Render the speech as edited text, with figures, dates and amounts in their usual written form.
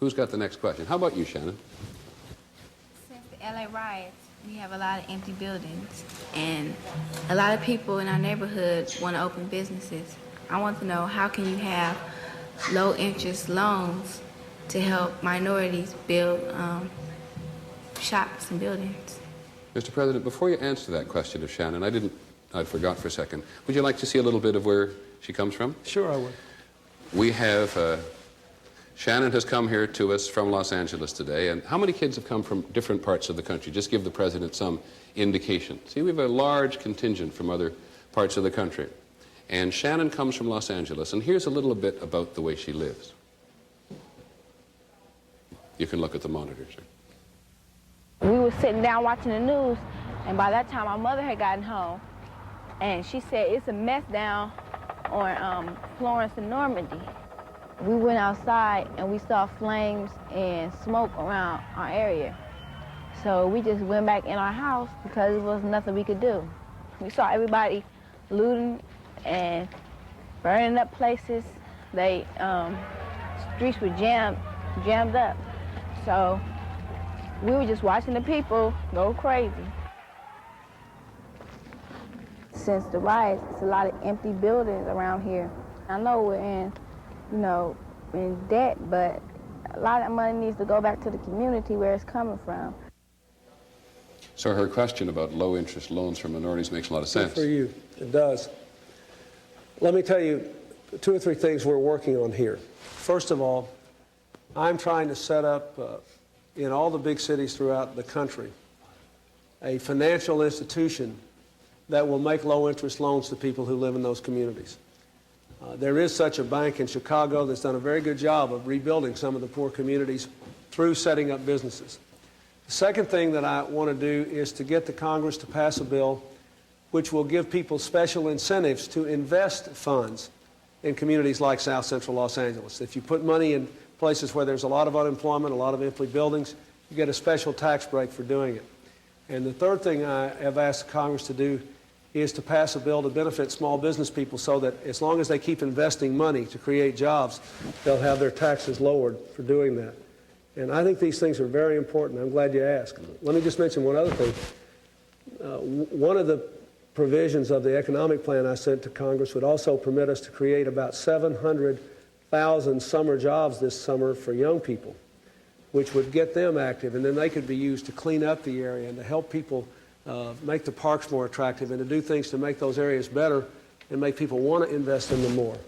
Who's got the next question? How about you, Shannon? Since the LA riots, we have a lot of empty buildings, and a lot of people in our neighborhood want to open businesses. I want to know, how can you have low-interest loans to help minorities build shops and buildings? Mr. President, before you answer that question of Shannon, I forgot for a second. Would you like to see a little bit of where she comes from? Sure, I would. We have, Shannon has come here to us from Los Angeles today, and how many kids have come from different parts of the country? Just give the President some indication. See, we have a large contingent from other parts of the country. And Shannon comes from Los Angeles, and here's a little bit about the way she lives. You can look at the monitor, sir. We were sitting down watching the news, and by that time my mother had gotten home, and she said, it's a mess down on Florence and Normandy. We went outside and we saw flames and smoke around our area. So we just went back in our house because there was nothing we could do. We saw everybody looting and burning up places. They streets were jammed up. So we were just watching the people go crazy. Since the riots, it's a lot of empty buildings around here. I know we're in debt, but a lot of money needs to go back to the community where it's coming from. So her question about low-interest loans for minorities makes a lot of sense. Good for you. It does. Let me tell you 2 or 3 things we're working on here. First of all, I'm trying to set up in all the big cities throughout the country a financial institution that will make low-interest loans to people who live in those communities. There is such a bank in Chicago that's done a very good job of rebuilding some of the poor communities through setting up businesses. The second thing that I want to do is to get the Congress to pass a bill which will give people special incentives to invest funds in communities like South Central Los Angeles. If you put money in places where there's a lot of unemployment, a lot of empty buildings, you get a special tax break for doing it. And the third thing I have asked Congress to do is to pass a bill to benefit small business people so that as long as they keep investing money to create jobs, they'll have their taxes lowered for doing that. And I think these things are very important. I'm glad you asked. Let me just mention one other thing. One of the provisions of the economic plan I sent to Congress would also permit us to create about 700,000 summer jobs this summer for young people, which would get them active, and then they could be used to clean up the area and to help people make the parks more attractive and to do things to make those areas better and make people want to invest in them more.